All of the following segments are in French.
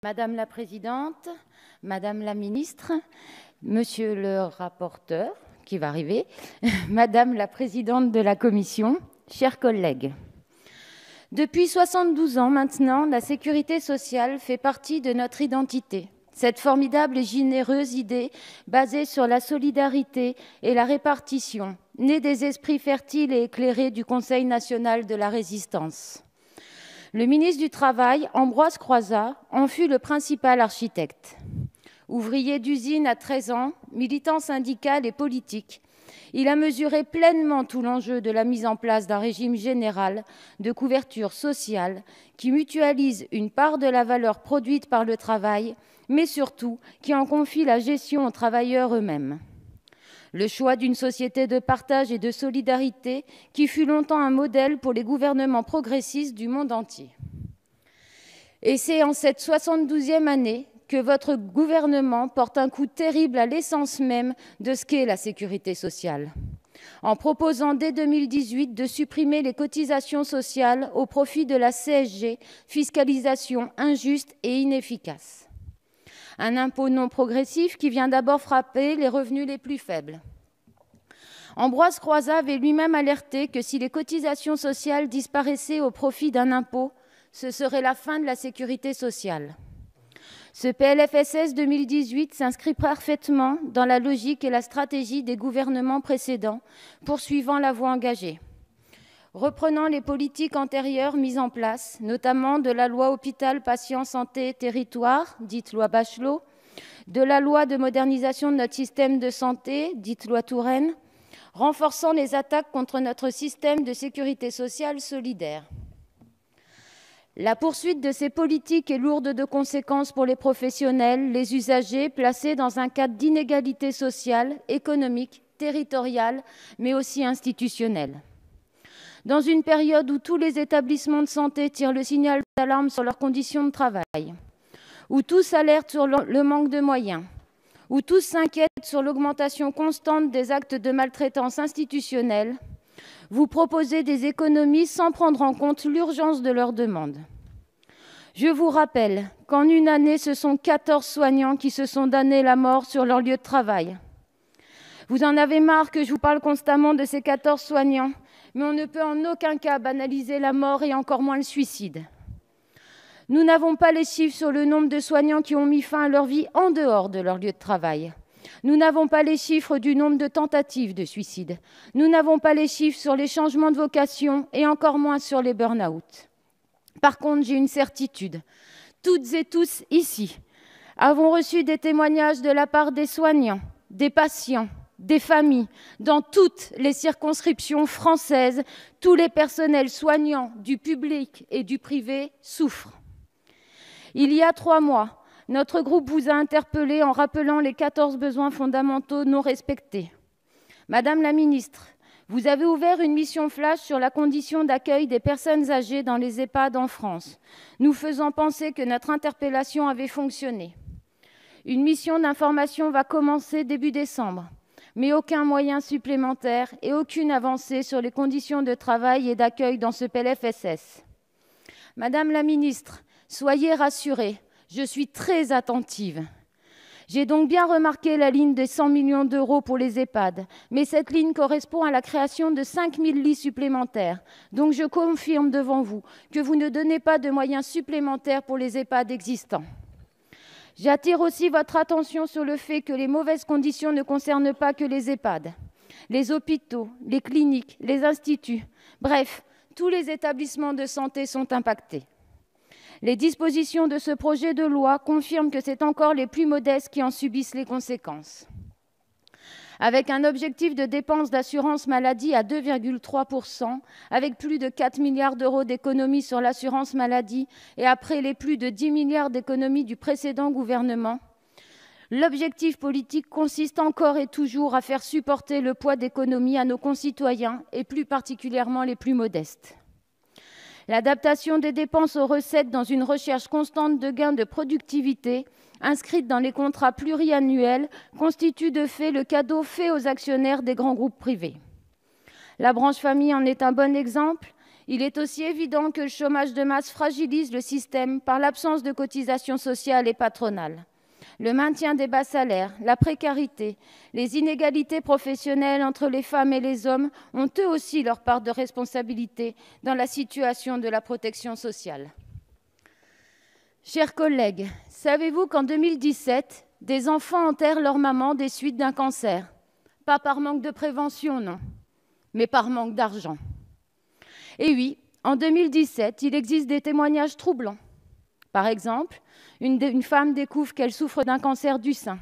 Madame la Présidente, Madame la Ministre, Monsieur le rapporteur, qui va arriver, Madame la Présidente de la Commission, chers collègues. Depuis 72 ans maintenant, la sécurité sociale fait partie de notre identité. Cette formidable et généreuse idée, basée sur la solidarité et la répartition, née des esprits fertiles et éclairés du Conseil national de la Résistance. Le ministre du Travail, Ambroise Croizat, en fut le principal architecte. Ouvrier d'usine à 13 ans, militant syndical et politique, il a mesuré pleinement tout l'enjeu de la mise en place d'un régime général de couverture sociale qui mutualise une part de la valeur produite par le travail, mais surtout qui en confie la gestion aux travailleurs eux-mêmes. Le choix d'une société de partage et de solidarité qui fut longtemps un modèle pour les gouvernements progressistes du monde entier. Et c'est en cette 72e année que votre gouvernement porte un coup terrible à l'essence même de ce qu'est la sécurité sociale, en proposant dès 2018 de supprimer les cotisations sociales au profit de la CSG, fiscalisation injuste et inefficace. Un impôt non progressif qui vient d'abord frapper les revenus les plus faibles. Ambroise Croizat avait lui-même alerté que si les cotisations sociales disparaissaient au profit d'un impôt, ce serait la fin de la sécurité sociale. Ce PLFSS 2018 s'inscrit parfaitement dans la logique et la stratégie des gouvernements précédents, poursuivant la voie engagée. Reprenant les politiques antérieures mises en place, notamment de la loi Hôpital, Patients, Santé, Territoire, dite loi Bachelot, de la loi de modernisation de notre système de santé, dite loi Touraine, renforçant les attaques contre notre système de sécurité sociale solidaire. La poursuite de ces politiques est lourde de conséquences pour les professionnels, les usagers, placés dans un cadre d'inégalité sociale, économique, territoriale, mais aussi institutionnelle. Dans une période où tous les établissements de santé tirent le signal d'alarme sur leurs conditions de travail, où tous alertent sur le manque de moyens, où tous s'inquiètent sur l'augmentation constante des actes de maltraitance institutionnelle, vous proposez des économies sans prendre en compte l'urgence de leurs demandes. Je vous rappelle qu'en une année, ce sont 14 soignants qui se sont donné la mort sur leur lieu de travail. Vous en avez marre que je vous parle constamment de ces 14 soignants, mais on ne peut en aucun cas banaliser la mort et encore moins le suicide. Nous n'avons pas les chiffres sur le nombre de soignants qui ont mis fin à leur vie en dehors de leur lieu de travail. Nous n'avons pas les chiffres du nombre de tentatives de suicide. Nous n'avons pas les chiffres sur les changements de vocation et encore moins sur les burn-out. Par contre, j'ai une certitude. Toutes et tous ici avons reçu des témoignages de la part des soignants, des patients, des familles, dans toutes les circonscriptions françaises, tous les personnels soignants du public et du privé souffrent. Il y a 3 mois, notre groupe vous a interpellé en rappelant les 14 besoins fondamentaux non respectés. Madame la ministre, vous avez ouvert une mission flash sur la condition d'accueil des personnes âgées dans les EHPAD en France, nous faisant penser que notre interpellation avait fonctionné. Une mission d'information va commencer début décembre, mais aucun moyen supplémentaire et aucune avancée sur les conditions de travail et d'accueil dans ce PLFSS. Madame la ministre, soyez rassurée, je suis très attentive. J'ai donc bien remarqué la ligne des 100 millions d'euros pour les EHPAD, mais cette ligne correspond à la création de 5 000 lits supplémentaires. Donc je confirme devant vous que vous ne donnez pas de moyens supplémentaires pour les EHPAD existants. J'attire aussi votre attention sur le fait que les mauvaises conditions ne concernent pas que les EHPAD. Les hôpitaux, les cliniques, les instituts, bref, tous les établissements de santé sont impactés. Les dispositions de ce projet de loi confirment que c'est encore les plus modestes qui en subissent les conséquences. Avec un objectif de dépenses d'assurance maladie à 2,3%, avec plus de 4 milliards d'euros d'économies sur l'assurance maladie et après les plus de 10 milliards d'économies du précédent gouvernement, l'objectif politique consiste encore et toujours à faire supporter le poids d'économies à nos concitoyens et plus particulièrement les plus modestes. L'adaptation des dépenses aux recettes dans une recherche constante de gains de productivité, inscrite dans les contrats pluriannuels, constitue de fait le cadeau fait aux actionnaires des grands groupes privés. La branche famille en est un bon exemple. Il est aussi évident que le chômage de masse fragilise le système par l'absence de cotisations sociales et patronales. Le maintien des bas salaires, la précarité, les inégalités professionnelles entre les femmes et les hommes ont eux aussi leur part de responsabilité dans la situation de la protection sociale. Chers collègues, savez-vous qu'en 2017, des enfants enterrent leur maman des suites d'un cancer? Pas par manque de prévention, non, mais par manque d'argent. Et oui, en 2017, il existe des témoignages troublants. Par exemple, une femme découvre qu'elle souffre d'un cancer du sein.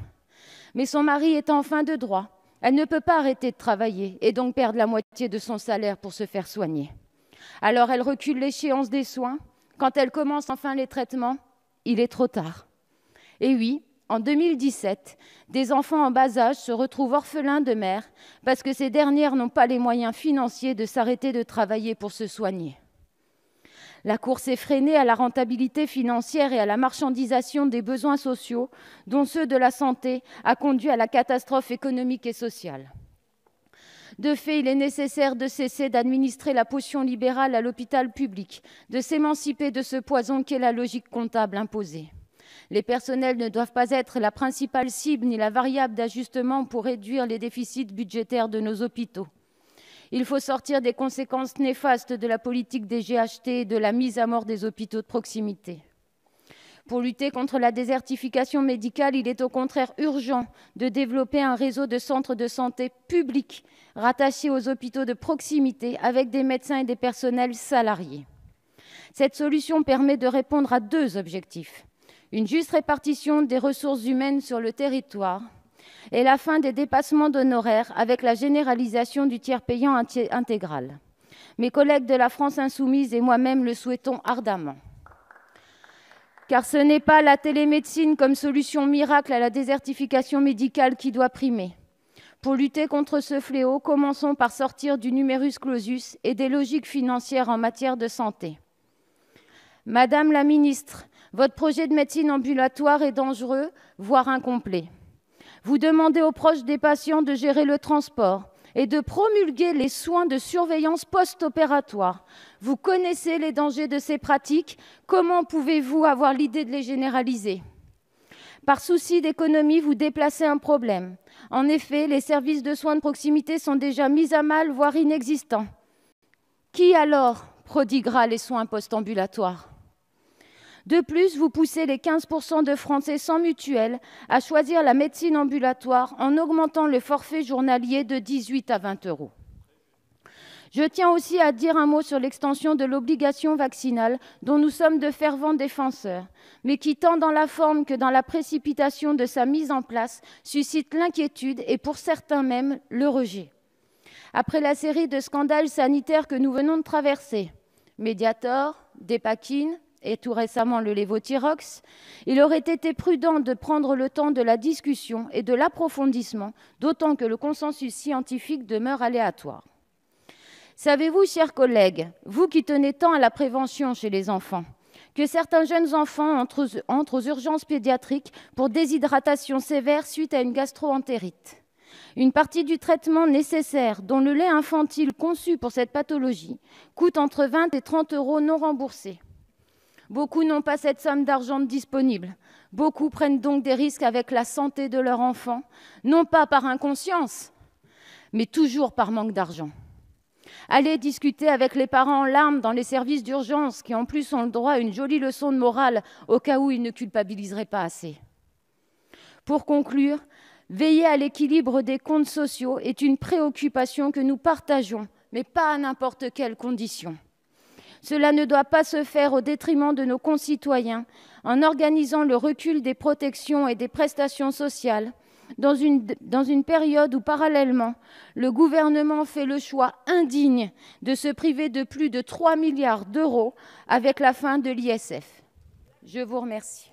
Mais son mari est en fin de droit. Elle ne peut pas arrêter de travailler et donc perdre la moitié de son salaire pour se faire soigner. Alors elle recule l'échéance des soins. Quand elle commence enfin les traitements, il est trop tard. Et oui, en 2017, des enfants en bas âge se retrouvent orphelins de mère parce que ces dernières n'ont pas les moyens financiers de s'arrêter de travailler pour se soigner. La course effrénée à la rentabilité financière et à la marchandisation des besoins sociaux, dont ceux de la santé, a conduit à la catastrophe économique et sociale. De fait, il est nécessaire de cesser d'administrer la potion libérale à l'hôpital public, de s'émanciper de ce poison qu'est la logique comptable imposée. Les personnels ne doivent pas être la principale cible ni la variable d'ajustement pour réduire les déficits budgétaires de nos hôpitaux. Il faut sortir des conséquences néfastes de la politique des GHT et de la mise à mort des hôpitaux de proximité. Pour lutter contre la désertification médicale, il est au contraire urgent de développer un réseau de centres de santé publics rattachés aux hôpitaux de proximité avec des médecins et des personnels salariés. Cette solution permet de répondre à deux objectifs: une juste répartition des ressources humaines sur le territoire et la fin des dépassements d'honoraires avec la généralisation du tiers payant intégral. Mes collègues de la France insoumise et moi-même le souhaitons ardemment. Car ce n'est pas la télémédecine comme solution miracle à la désertification médicale qui doit primer. Pour lutter contre ce fléau, commençons par sortir du numerus clausus et des logiques financières en matière de santé. Madame la ministre, votre projet de médecine ambulatoire est dangereux, voire incomplet. Vous demandez aux proches des patients de gérer le transport et de promulguer les soins de surveillance post-opératoire. Vous connaissez les dangers de ces pratiques. Comment pouvez-vous avoir l'idée de les généraliser? Par souci d'économie, vous déplacez un problème. En effet, les services de soins de proximité sont déjà mis à mal, voire inexistants. Qui alors prodiguera les soins post-ambulatoires? De plus, vous poussez les 15% de Français sans mutuelle à choisir la médecine ambulatoire en augmentant le forfait journalier de 18 à 20 €. Je tiens aussi à dire un mot sur l'extension de l'obligation vaccinale dont nous sommes de fervents défenseurs, mais qui, tant dans la forme que dans la précipitation de sa mise en place, suscite l'inquiétude et pour certains même le rejet. Après la série de scandales sanitaires que nous venons de traverser, Mediator, Dépakine, et tout récemment le lévothyrox, il aurait été prudent de prendre le temps de la discussion et de l'approfondissement, d'autant que le consensus scientifique demeure aléatoire. Savez-vous, chers collègues, vous qui tenez tant à la prévention chez les enfants, que certains jeunes enfants entrent aux urgences pédiatriques pour déshydratation sévère suite à une gastro-entérite? Une partie du traitement nécessaire, dont le lait infantile conçu pour cette pathologie, coûte entre 20 et 30 € non remboursés. Beaucoup n'ont pas cette somme d'argent disponible. Beaucoup prennent donc des risques avec la santé de leur enfant, non pas par inconscience, mais toujours par manque d'argent. Allez discuter avec les parents en larmes dans les services d'urgence qui en plus ont le droit à une jolie leçon de morale au cas où ils ne culpabiliseraient pas assez. Pour conclure, veiller à l'équilibre des comptes sociaux est une préoccupation que nous partageons, mais pas à n'importe quelles conditions. Cela ne doit pas se faire au détriment de nos concitoyens en organisant le recul des protections et des prestations sociales dans une période où, parallèlement, le gouvernement fait le choix indigne de se priver de plus de 3 milliards € avec la fin de l'ISF. Je vous remercie.